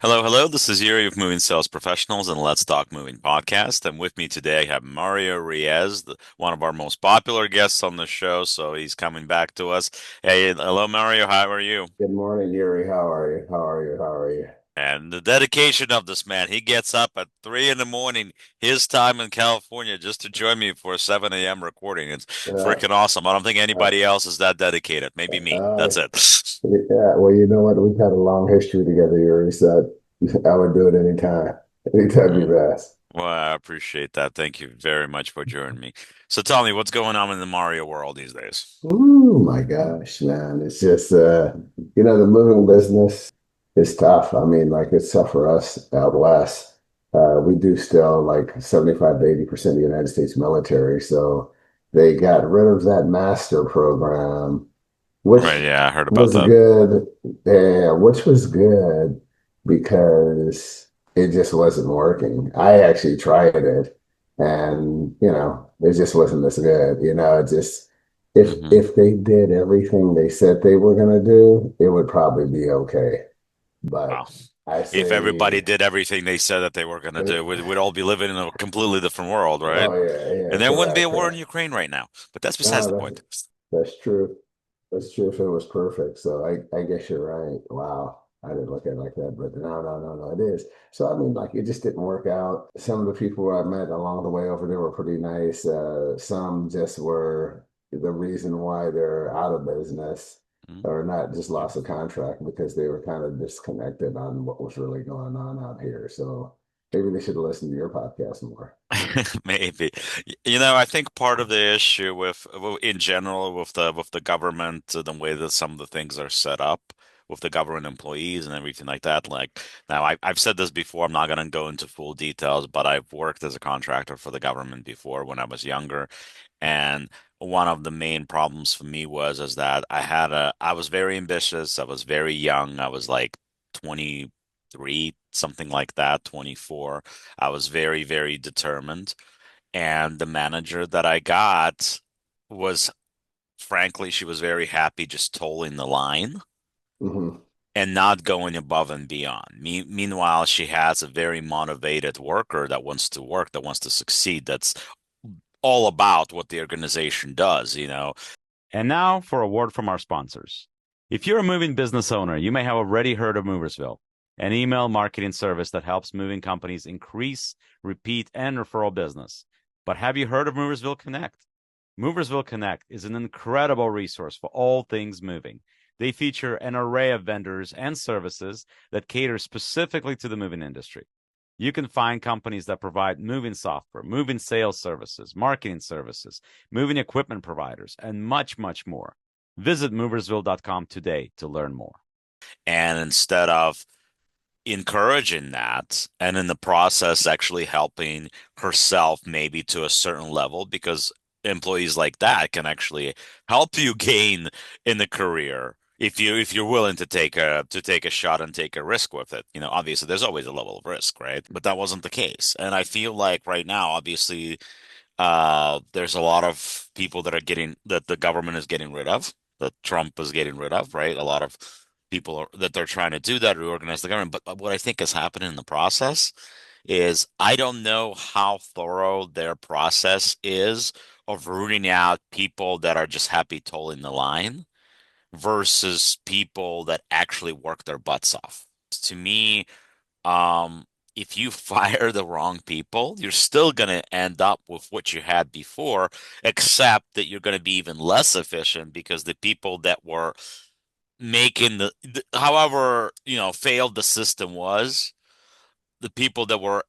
Hello, hello. This is Yuri of Moving Sales Professionals and Let's Talk Moving podcast. And with me today, I have Mario Reyes, one of our most popular guests on the show. So he's coming back to us. Hey, hello, Mario. How are you? Good morning, Yuri. How are you? How are you? How are you? And the dedication of this man, he gets up at 3 in the morning, his time in California, just to join me for a 7 a.m. recording. It's Uh, freaking awesome. I don't think uh, anybody else is that dedicated. Maybe me. uh, That's it. yeah, well, you know what? We've had a long history together, Yuri, so I would do it anytime. Anytime Mm. you've asked. Well, I appreciate that. Thank you very much for joining me. So tell me, what's going on in the Mario world these days? Oh my gosh, man. It's just the moving business is tough. I mean, like it's tough for us out west. We do still like 75 to 80% of the United States military. So they got rid of that master program, Right, which yeah, I heard about was that. good. Yeah, which was good because it just wasn't working. I actually tried it, and it just wasn't as good. It just if Hmm. if they did everything they said they were gonna do, it would probably be okay. Wow. But I If everybody say, did everything they said that they were going to do, oh we'd all be living in a completely different world, right? yeah, yeah, And there wouldn't be a correct, war in correct. Ukraine right now. But that's besides No, the point. that's true. That's true if it was perfect. So I guess you're right. Wow. I didn't look at it like that, but no, no, no, no, it is. So I mean, like it just didn't work out. Some of the people I met along the way over there were pretty nice. Some just were the reason why they're out of business Mm. or not just lost a contract because they were kind of disconnected on what was really going on out here. So maybe they should have listened to your podcast more. Maybe. I think part of the issue in general with the government, the way that some of the things are set up with the government employees and everything like that. Like now, I've said this before. I'm not going to go into full details, but I've worked as a contractor for the government before when I was younger, and one of the main problems for me was is that I was very ambitious. I was very young. I was like 23, something like that, 24. I was very, very determined. And the manager that I got was, frankly, she was very happy just tolling the line Hmm. and not going above and beyond. Meanwhile, she has a very motivated worker that wants to work, that wants to succeed, that's all about what the organization does. And now for a word from our sponsors. If you're a moving business owner, you may have already heard of Moversville, an email marketing service that helps moving companies increase, repeat, and referral business. But have you heard of Moversville Connect? Moversville Connect is an incredible resource for all things moving. They feature an array of vendors and services that cater specifically to the moving industry. You can find companies that provide moving software, moving sales services, marketing services, moving equipment providers, and much, much more. Visit moversville.com today to learn more. And instead of encouraging that and in the process actually helping herself maybe to a certain level, because employees like that can actually help you gain in the career if you're willing to take a shot and take a risk with it. Obviously there's always a level of risk, right? But that wasn't the case. And I feel like right now, obviously, there's a lot of people that the government is getting rid of, that Trump is getting rid of, right? A lot of people that they're trying to do that, reorganize the government. But what I think has happened in the process is I don't know how thorough their process is of rooting out people that are just happy tolling the line versus people that actually work their butts off. To me, um, if you fire the wrong people, you're still going to end up with what you had before, except that you're going to be even less efficient because the people that were making however, failed the system was, the people that were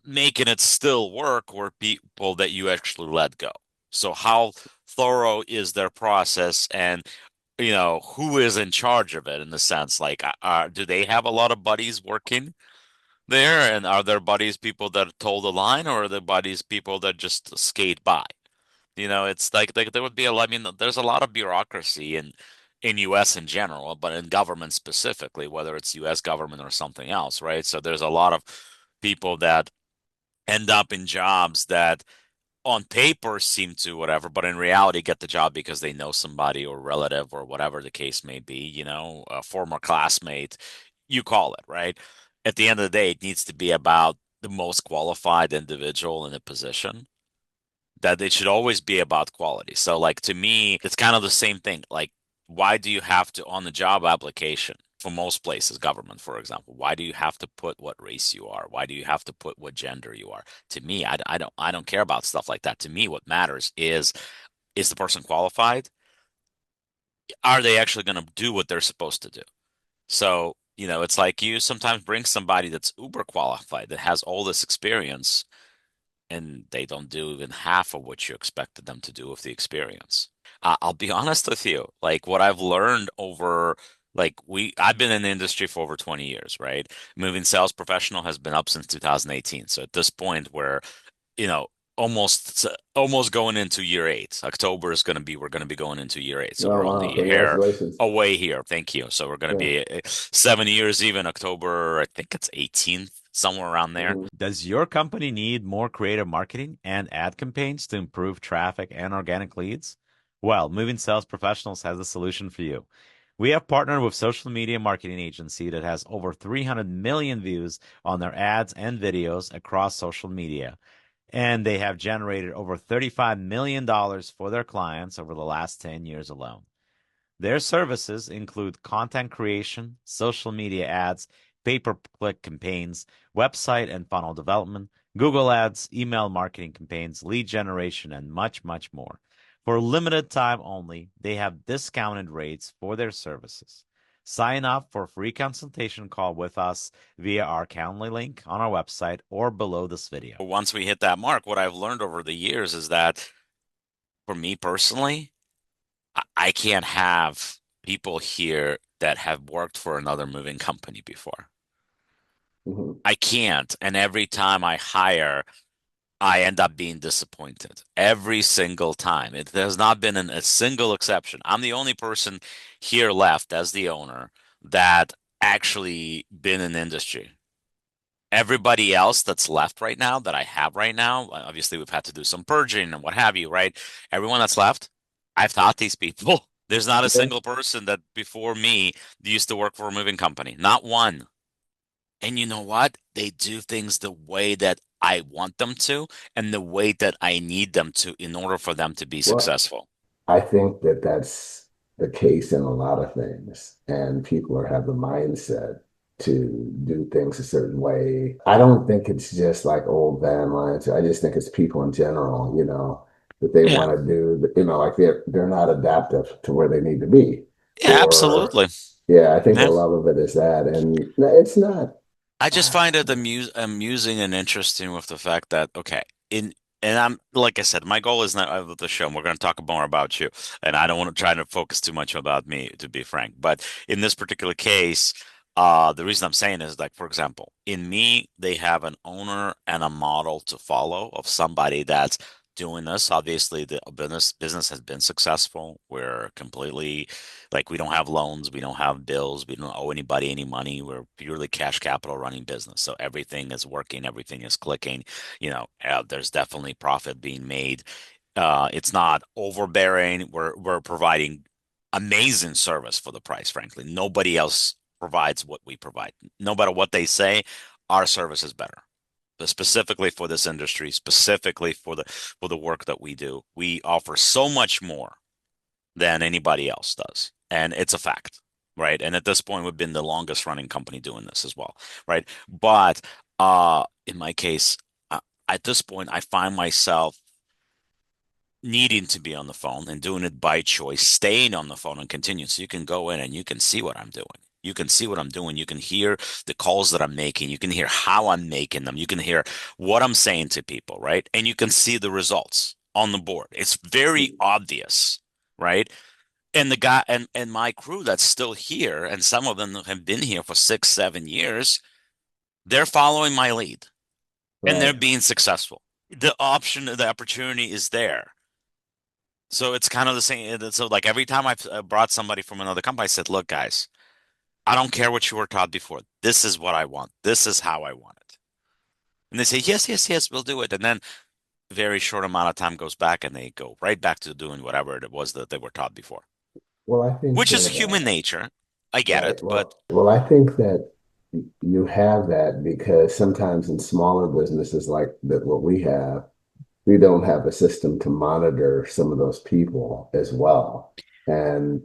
making it still work were people that you actually let go. So how thorough is their process, and who is in charge of it in the sense like do they have a lot of buddies working there? And are there buddies people that told the line, or are there buddies people that just skate by? It's like there would be I mean, there's a lot of bureaucracy in US in general, but in government specifically, whether it's US government or something else, right? So there's a lot of people that end up in jobs that on paper seem to whatever, but in reality get the job because they know somebody or relative or whatever the case may be, a former classmate, you call it, right? at the end of the day, it needs to be about the most qualified individual in a position. That it should always be about quality. So, like to me, it's kind of the same thing. Like, why do you have to on the job application for most places, government, for example, why do you have to put what race you are? Why do you have to put what gender you are? To me, I don't care about stuff like that. To me, what matters is the person qualified? Are they actually going to do what they're supposed to do? So, it's like you sometimes bring somebody that's uber qualified that has all this experience and they don't do even half of what you expected them to do with the experience. I'll be honest with you, like what I've learned over I've been in the industry for over 20 years, right? Moving sales professional has been up since 2018. So at this point you know, almost going into year eight. October is going to be we're going to be going into year eight. So Oh, we're wow. only a hair Congratulations. away here. Thank you. So we're going to Yeah. be 7 years even October, I think it's 18th, somewhere around there. Hmm. Does your company need more creative marketing and ad campaigns to improve traffic and organic leads? Well, Moving Sales Professionals has a solution for you. We have partnered with social media marketing agency that has over 300 million views on their ads and videos across social media, and they have generated over $35 million for their clients over the last 10 years alone. Their services include content creation, social media ads, pay-per-click campaigns, website and funnel development, Google Ads, email marketing campaigns, lead generation, and much, much more. For a limited time only, they have discounted rates for their services. Sign up for a free consultation call with us via our Calendly link on our website or below this video. Once we hit that mark, what I've learned over the years is that for me personally, I can't have people here that have worked for another moving company before. Hmm. I can't. And every time I hire, I end up being disappointed every single time. There's not been a single exception. I'm the only person here left as the owner that actually been in the industry. Everybody else that's left right now that I have right now, obviously we've had to do some purging and what have you, right? Everyone that's left, I've taught these people. There's not a Yeah. single person that before me used to work for a moving company. Not one. And you know what? They do things the way that I want them to and the way that I need them to in order for them to be Well, successful. I think that that's the case in a lot of things, and people have the mindset to do things a certain way. I don't think it's just like old van lines. I just think it's people in general, that they Yeah. want to do, like they're not adaptive to where they need to be. Yeah, Or, absolutely. yeah, I think a Yeah. lot of it is that, and it's not. I just find it amusing and interesting with the fact that okay, in and I'm like I said, my goal is not of the show. And we're going to talk more about you, and I don't want to try to focus too much about me, to be frank. But in this particular case, the reason I'm saying is like, for example, in me, they have an owner and a model to follow of somebody that's doing this. Obviously, the business has been successful. We're completely like we don't have loans, we don't have bills, we don't owe anybody any money. We're purely cash capital running business. So everything is working, everything is clicking. There's definitely profit being made. It's not overbearing. We're providing amazing service for the price, frankly. Nobody else provides what we provide. No matter what they say, our service is better. But specifically for this industry, specifically for the work that we do, we offer so much more than anybody else does. And it's a fact, right? And at this point, we've been the longest running company doing this as well, right? But in my case, at this point, I find myself needing to be on the phone and doing it by choice, staying on the phone and continue. So you can go in and you can see what I'm doing. You can see what I'm doing. You can hear the calls that I'm making. You can hear how I'm making them. You can hear what I'm saying to people, right? And you can see the results on the board. It's very obvious, right? And the guy and my crew that's still here, and some of them have been here for 6, 7 years, they're following my lead and they're Right. being successful. The opportunity is there. So it's kind of the same. So like every time I've brought somebody from another company, I said, look, guys, I don't care what you were taught before. This is what I want. This is how I want it. And they say, yes, yes, yes, we'll do it. And then a very short amount of time goes back and they go right back to doing whatever it was that they were taught before, Well, I think which is that human nature. I get right. it, but Well, I think that you have that because sometimes in smaller businesses like that, what we don't have a system to monitor some of those people as well. And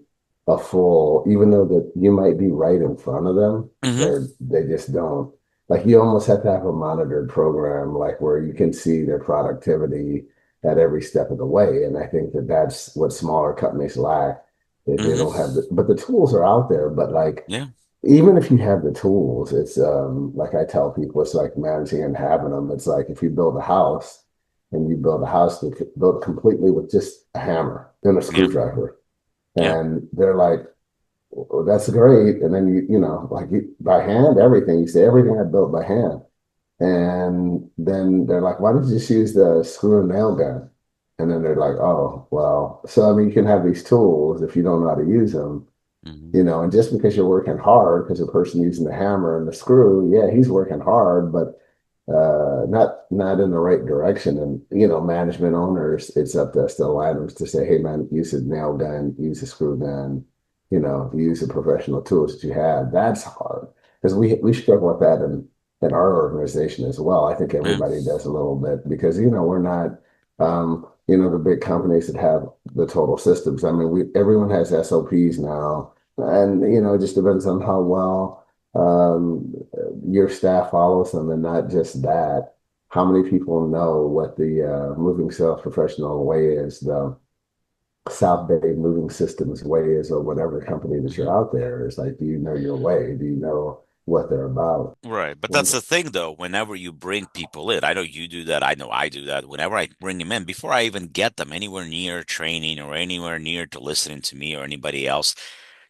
a full, even though that you might be right in front of them, Hmm. they just don't, like you almost have to have a monitored program, like where you can see their productivity at every step of the way. And I think that that's what smaller companies lack. They Hmm. don't have but the tools are out there, but like Yeah. even if you have the tools, it's like I tell people, it's like managing and having them. It's like if you build a house and you build a house that built completely with just a hammer and a Yeah. screwdriver, Yeah. and they're like, well, that's great. And then like by hand, everything you say, everything I built by hand. And then they're like, why don't you just use the screw and nail gun? And then they're like, oh, well, so I mean, you can have these tools if you don't know how to use them, Hmm. and just because you're working hard, because the person using the hammer and the screw, yeah, he's working hard, but not in the right direction. And management owners, it's up to us to align them to say, hey man, use a nail gun, use a screw gun, use the professional tools that you have. That's hard because we struggle with that in our organization as well. I think Yeah. everybody does a little bit because we're not the big companies that have the total systems. I mean, we everyone has SOPs now, and it just depends on how well your staff follows them, and not just that. How many people know what the moving sales professional way is, the South Bay Moving Systems way is, or whatever company that you're Hmm. out there is like, do you know your way? Do you know what they're about? Right. But that's And the thing, though. Whenever you bring people in, I know you do that. I know I do that. Whenever I bring them in, before I even get them anywhere near training or anywhere near to listening to me or anybody else,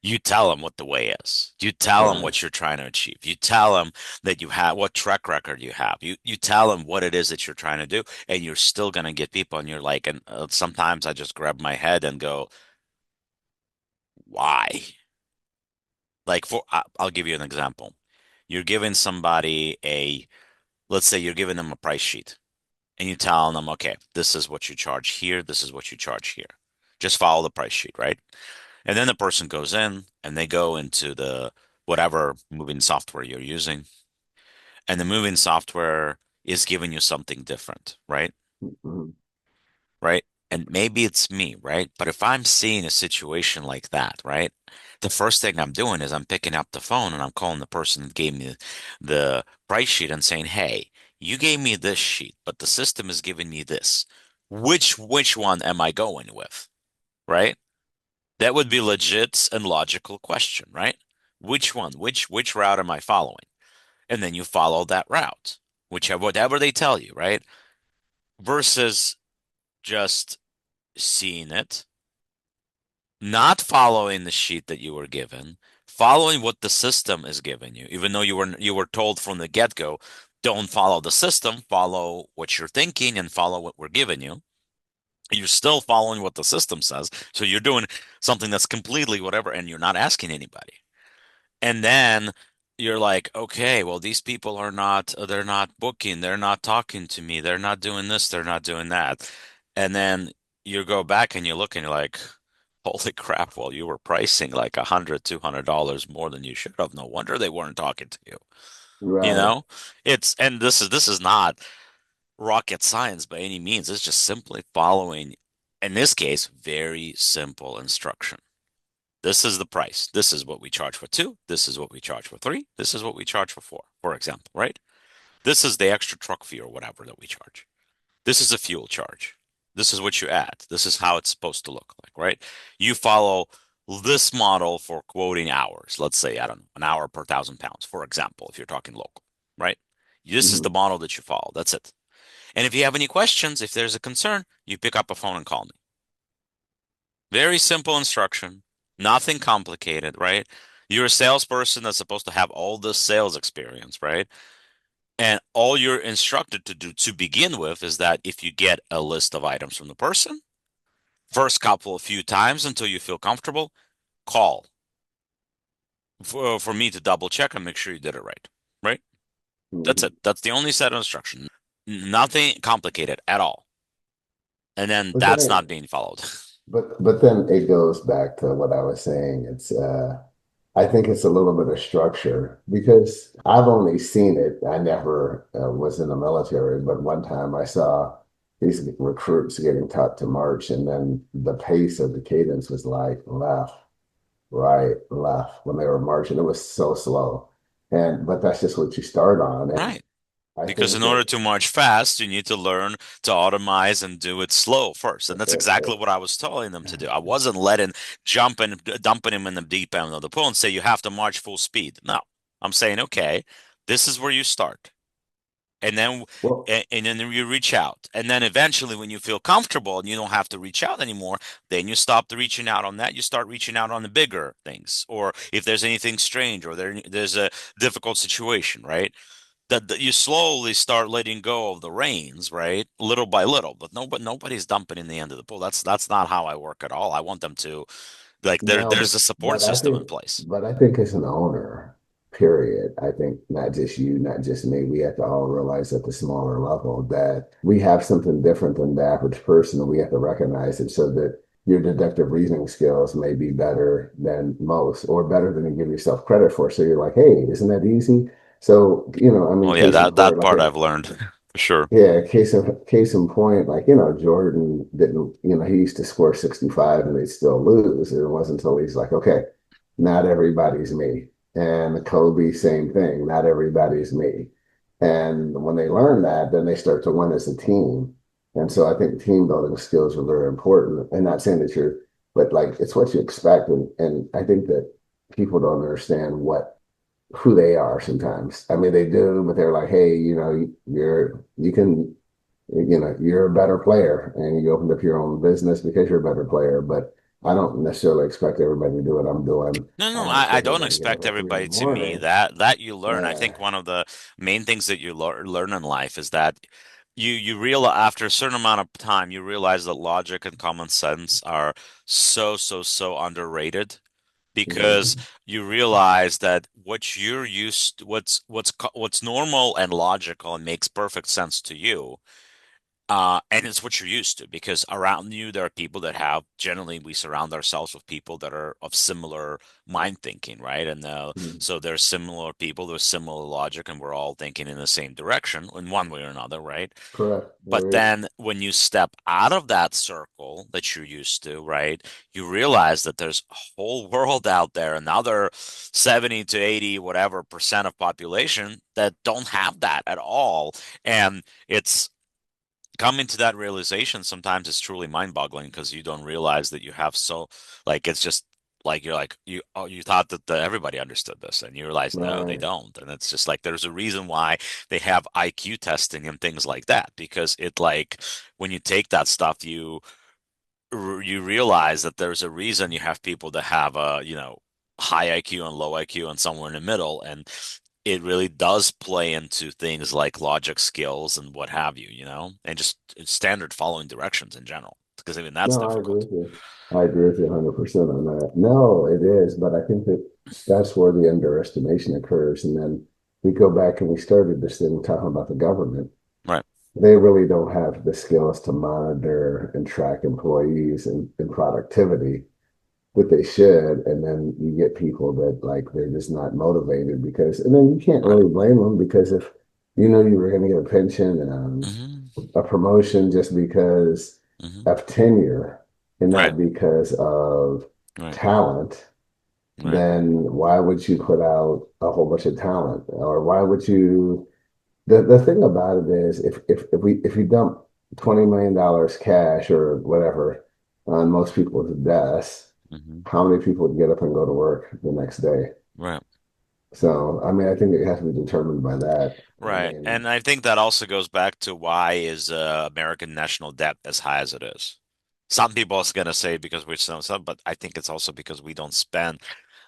you tell them what the way is. You tell them right, what you're trying to achieve. You tell them that you have what track record you have. You tell them what it is that you're trying to do, and you're still gonna get people. And you're like, and sometimes I just grab my head and go, why? Like I'll give you an example. You're giving somebody let's say you're giving them a price sheet, and you tell them, okay, this is what you charge here. This is what you charge here. Just follow the price sheet, right? And then the person goes in and they go into the whatever moving software you're using, and the moving software is giving you something different, right? mhm, Right? And maybe it's me, right? But if I'm seeing a situation like that, right? The first thing I'm doing is I'm picking up the phone and I'm calling the person that gave me the price sheet and saying, "Hey, you gave me this sheet, but the system is giving me this. Which one am I going with?" Right? That would be legit and logical question, right? Which one? Which route am I following? And then you follow that route, whichever whatever they tell you, right? Versus just seeing it, not following the sheet that you were given, following what the system is giving you, even though you were told from the get-go, don't follow the system, follow what you're thinking and follow what we're giving you. You're still following what the system says. So you're doing something that's completely whatever, and you're not asking anybody. And then you're like, okay, well, these people they're not booking, they're not talking to me, they're not doing this, they're not doing that. And then you go back and you look and you're like, holy crap, well, you were pricing like $100, $200 more than you should have. No wonder they weren't talking to you. You right. know, and this is not rocket science by any means. It's just simply following, in this case, very simple instruction. This is the price. This is what we charge for two. This is what we charge for three. This is what we charge for four, for example, right? This is the extra truck fee or whatever that we charge. This is a fuel charge. This is what you add. This is how it's supposed to look like, right? You follow this model for quoting hours. Let's say, I don't know, an hour per 1,000 pounds, for example, if you're talking local, right? This is the Mhm. model that you follow. That's it. And if you have any questions, if there's a concern, you pick up a phone and call me. Very simple instruction, nothing complicated, right? You're a salesperson that's supposed to have all this sales experience, right? And all you're instructed to do to begin with is that if you get a list of items from the person, first couple of few times until you feel comfortable, call for me to double check and make sure you did it right, right? That's Mhm. it. That's the only set of instruction. Nothing complicated at all. And then But that's then not being followed. but then it goes back to what I was saying. It's I think it's a little bit of structure because I've only seen it. I never was in the military, but one time I saw these recruits getting taught to march, and then the pace of the cadence was like left, right, left when they were marching. It was so slow. And but that's just what you start on. And Right. I Because think in order that to march fast, you need to learn to automize and do it slow first. And that's exactly what I was telling them to do. I wasn't letting jumping, dumping him in the deep end of the pool and say you have to march full speed. No, I'm saying, okay, this is where you start. And then well, and then you reach out. And then eventually when you feel comfortable and you don't have to reach out anymore, then you stop the reaching out on that. You start reaching out on the bigger things. Or if there's anything strange or there's a difficult situation, right? That you slowly start letting go of the reins, right? Little by little. But nobody's dumping in the end of the pool. That's not how I work at all. I want them to like no, there's a support but I system in think, place. but I think as an owner, period, I think not just you, not just me, we have to all realize at the smaller level that we have something different than the average person, and we have to recognize it so that your deductive reasoning skills may be better than most, or better than you give yourself credit for. So you're like, hey, isn't that easy? So, I mean, Well, yeah, case in that point, like part I've learned for sure. yeah, case in point, like, Jordan didn't, he used to score 65 and they'd still lose. It wasn't until he's like, okay, not everybody's me. And Kobe, same thing, not everybody's me. And when they learn that, then they start to win as a team. And so I think team building skills are very important. And not saying that but like it's what you expect. And I think that people don't understand who they are sometimes. I mean, they do, but they're like, hey, you're a better player and you opened up your own business because you're a better player. But I don't necessarily expect everybody to do what I'm doing. No, I no, don't I expect don't everybody to get up expect at 3 in everybody the to me morning. that you learn. I Uh, think one of the main things that you learn in life is that you realize after a certain amount of time you realize that logic and common sense are so underrated because mhm. you realize that what you're used what's normal and logical and makes perfect sense to you and it's what you're used to because around you there are people that have generally we surround ourselves with people that are of similar mind thinking, right? And Mhm. so there's similar people, there's similar logic, and we're all thinking in the same direction in one way or another, right? Correct. But There is. then when you step out of that circle that you're used to, right, you realize that there's a whole world out there, another 70 to 80, whatever percent of population that don't have that at all. And it's coming to that realization sometimes it's truly mind-boggling because you don't realize that you have so like it's just like you're like you thought that everybody understood this and you realize no they Right. don't and it's just like there's a reason why they have IQ testing and things like that because it like when you take that stuff you realize that there's a reason you have people that have a high IQ and low IQ and somewhere in the middle and it really does play into things like logic skills and what have you, and just standard following directions in general, because even that's No, I agree difficult. with you. I agree with you 100% on that. No, it is, but I think that that's where the underestimation occurs. And then we go back and we started this thing talking about the government. Right. They really don't have the skills to monitor and track employees and productivity that they should. And then you get people that like they're just not motivated because, and then you can't Right. really blame them because if you know you were going to get a pension and Hmm. a promotion just because Hmm. of tenure and Right. not because of Right. talent, Right. then why would you put out a whole bunch of talent? Or why would you? The thing about it is if you dump $20 million cash or whatever on most people's desks, Hmm. how many people would get up and go to work the next day? Right. So, I mean, I think it has to be determined by that. I Right. mean, And I think that also goes back to why is American national debt as high as it is. Some people are going to say because we're some, but I think it's also because we don't spend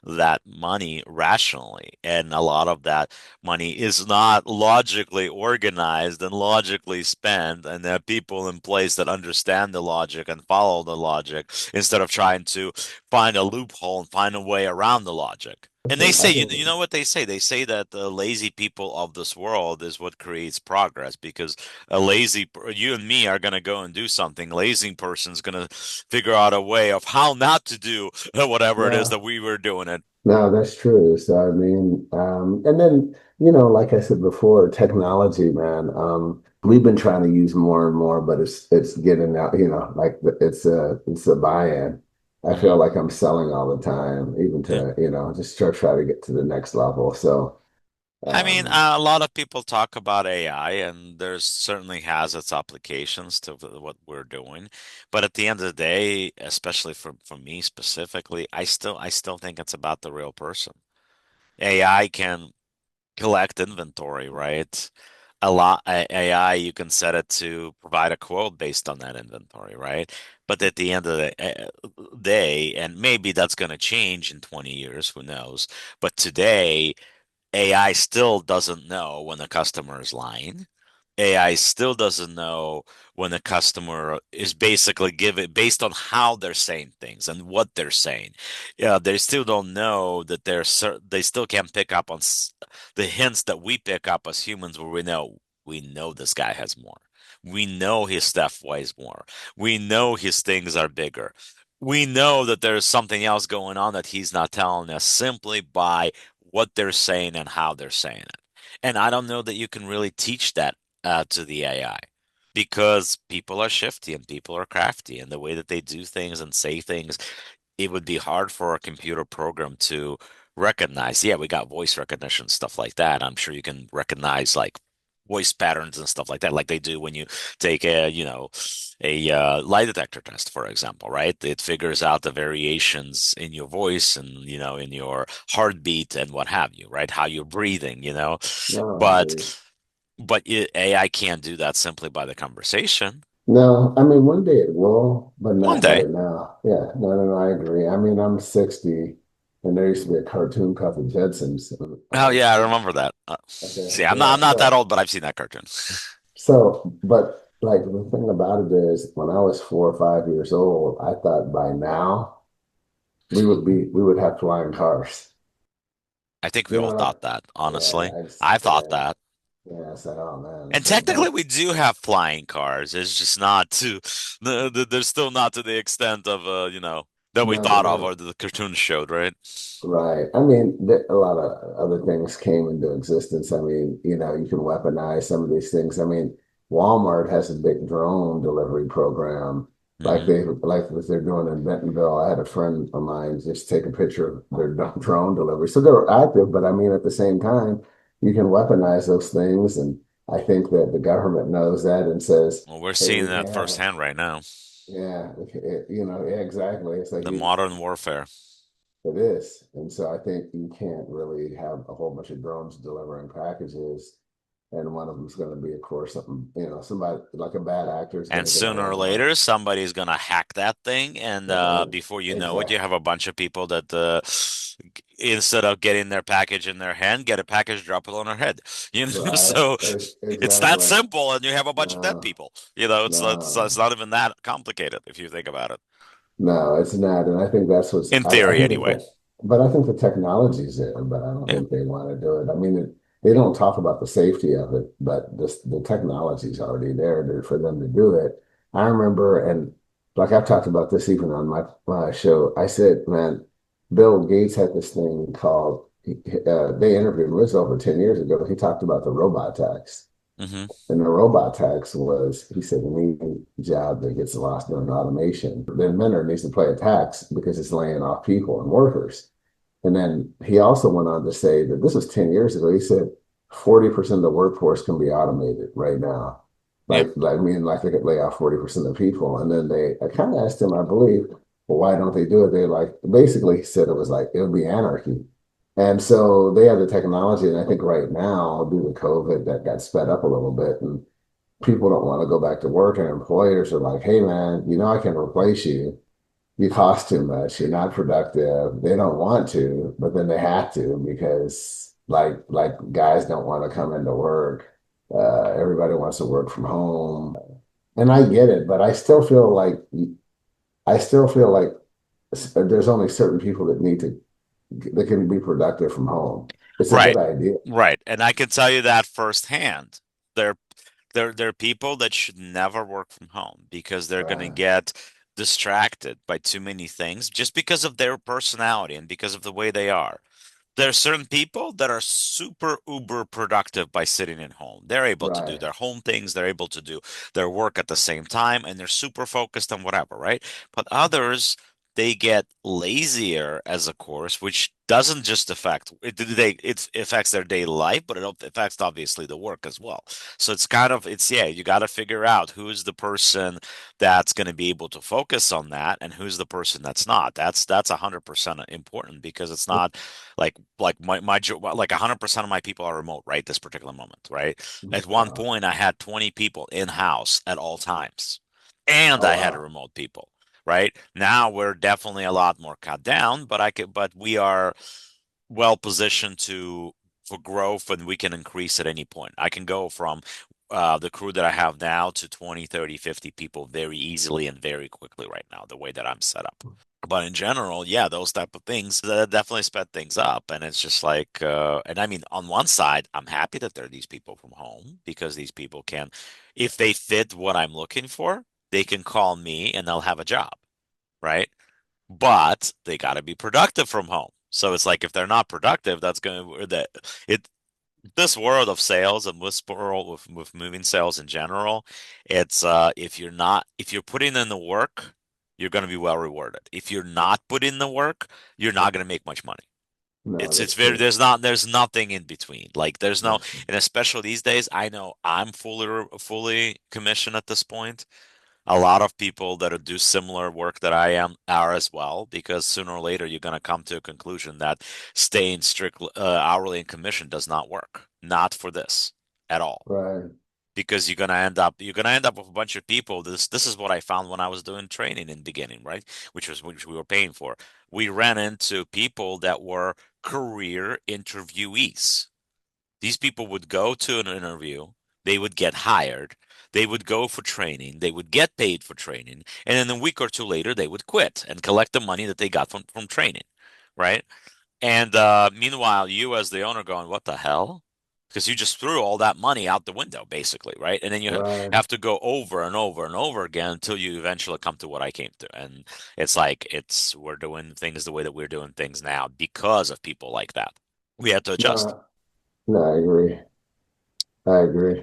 that money rationally. And a lot of that money is not logically organized and logically spent. And there are people in place that understand the logic and follow the logic instead of trying to find a loophole and find a way around the logic. And they listen, say, I you think, know what they say? They say that the lazy people of this world is what creates progress because you and me are going to go and do something. Lazy person's going to figure out a way of how not to do whatever it is that well, we were doing it. No, that's true. So I mean, and then like I said before, technology, man. We've been trying to use more and more, but it's getting out. Like it's a buy-in. I feel Hmm. like I'm selling all the time, even Yeah. to just try to get to the next level. So I mean, um, a lot of people talk about AI, and there's certainly has its applications to what we're doing. But at the end of the day, especially for me specifically, I still think it's about the real person. AI can collect inventory, right? AI, you can set it to provide a quote based on that inventory, right? But at the end of the day, and maybe that's going to change in 20 years, who knows? But today, AI still doesn't know when the customer is lying. AI still doesn't know when the customer is basically given based on how they're saying things and what they're saying. Yeah, they still don't know that they still can't pick up on the hints that we pick up as humans, where we know this guy has more. We know his stuff weighs more. We know his things are bigger. We know that there's something else going on that he's not telling us simply by what they're saying and how they're saying it. And I don't know that you can really teach that to the AI, because people are shifty and people are crafty, and the way that they do things and say things, it would be hard for a computer program to recognize. Yeah, we got voice recognition, stuff like that. I'm sure you can recognize like voice patterns and stuff like that, like they do when you take a lie detector test, for example, right? It figures out the variations in your voice and in your heartbeat and what have you, right? How you're breathing, no, I but agree. AI can't do that simply by the conversation. No, I mean one day it will, but One not day. right now. Yeah, no, no, no, I agree. I mean, I'm 60, and there used to be a cartoon called the Jetsons. Oh yeah, I remember that. Okay, See, I'm yeah. not that old, but I've seen that cartoon. But like the thing about it is, when I was 4 or 5 years old, I thought by now we would have flying cars. I think we You know all what I? thought that, honestly. Yeah, I thought yeah, that. yeah. I said, oh man. And So, technically, but we do have flying cars. It's just not they're still not to the extent of, that we no, thought of, they're or the cartoon showed, right? right. I mean, a lot of other things came into existence. I mean, you can weaponize some of these things. I mean, Walmart has a big drone delivery program, Hmm. like what they're doing in Bentonville. I had a friend of mine just take a picture of their drone delivery. So they're active, but I mean, at the same time, you can weaponize those things, and I think that the government knows that and says, Well, we're "Hey, seeing we that can't have a." firsthand right now. Yeah, yeah, exactly. It's like The you. modern warfare. It is. And so I think you can't really have a whole bunch of drones delivering packages. And one of them's going to be, of course, something, somebody like a bad actor is going And to get it sooner or wrong. later, somebody's gonna hack that thing, and Right. before you know it, you Exactly. have a bunch of people that instead of getting their package in their hand, get a package, drop it on their head. Right. So it's that Exactly. simple, and you have a bunch of dead No, people. It's no. not even that complicated if you think about it, No, it's not. And I think that's in I theory, think that, anyway. but I think the technology's there, but I don't Yeah. think they want to do it. I mean, they don't talk about the safety of it, but the technology's already there for them to do it. I remember, and like I've talked about this even on my show, I said, man, Bill Gates had this thing called, they interviewed him, it was over 10 years ago. He talked about the robot tax. Hmm. And the robot tax was, he said, any job that gets lost during automation, the inventor needs to pay a tax because it's laying off people and workers. And then he also went on to say that this was 10 years ago. He said 40% of the workforce can be automated right now. Yeah. Like they could lay off 40% of people. And then I kind of asked him, I believe, well, why don't they do it? They like, basically he said it was like, it would be anarchy. And so they have the technology. And I think right now, due to COVID, that got sped up a little bit. And people don't want to go back to work. And employers are like, hey, man, I can replace you. You cost too much. You're not productive. They don't want to, but then they have to because like guys don't want to come into work. Everybody wants to work from home. And I get it, but I still feel like there's only certain people that can be productive from home. It's a good Right. idea. Right. And I can tell you that firsthand. There there are people that should never work from home, because they're going to Right. get distracted by too many things just because of their personality and because of the way they are. There are certain people that are super uber productive by sitting at home. They're able to do Right. their home things, they're able to do their work at the same time, and they're super focused on whatever, right? But others, they get lazier as a course, which doesn't just affect it affects their daily life, but it affects obviously the work as well. So it's kind of it's yeah, you got to figure out who's the person that's going to be able to focus on that and who's the person that's not. That's 100% important because it's not like like 100% of my people are remote right this particular moment, right? At one Wow. point I had 20 people in house at all times and Oh, I had wow. remote people, right? Now we're definitely a lot more cut down, but we are well positioned to for growth and we can increase at any point. I can go from the crew that I have now to 20, 30, 50 people very easily and very quickly right now, the way that I'm set up. But in general, yeah, those type of things that definitely sped things up. And it's just like, and I mean, on one side, I'm happy that there are these people from home because these people can, if they fit what I'm looking for, they can call me and they'll have a job, right? But they got to be productive from home. So it's like if they're not productive, that's going to that it this world of sales and this world with moving sales in general, it's if you're putting in the work, you're going to be well rewarded. If you're not putting in the work, you're not going to make much money. No, It's that's very true. there's nothing in between. Like there's no, That's true. and especially these days, I know I'm fully commissioned at this point. A lot of people that do similar work that I am are as well, because sooner or later you're going to come to a conclusion that staying strict hourly and commission does not work. Not for this at all. Right. Because you're gonna end up with a bunch of people. This is what I found when I was doing training in the beginning, right? Which we were paying for. We ran into people that were career interviewees. These people would go to an interview, they would get hired, they would go for training, they would get paid for training, and then a week or two later they would quit and collect the money that they got from training, right? And meanwhile, you as the owner going, what the hell? Because you just threw all that money out the window, basically, right? And then you Right. have to go over and over and over again until you eventually come to what I came to. And it's like we're doing things the way that we're doing things now because of people like that. We had to adjust. No, no, I agree. I agree.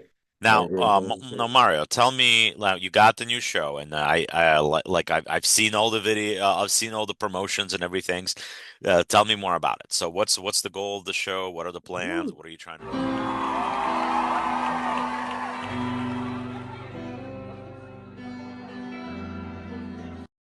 I Now, agree with what you no, said. Mario, tell me, like, you got the new show, and like I've seen all the video, I've seen all the promotions and everything. Tell me more about it. So, what's the goal of the show? What are the plans? Woo. What are you trying to do?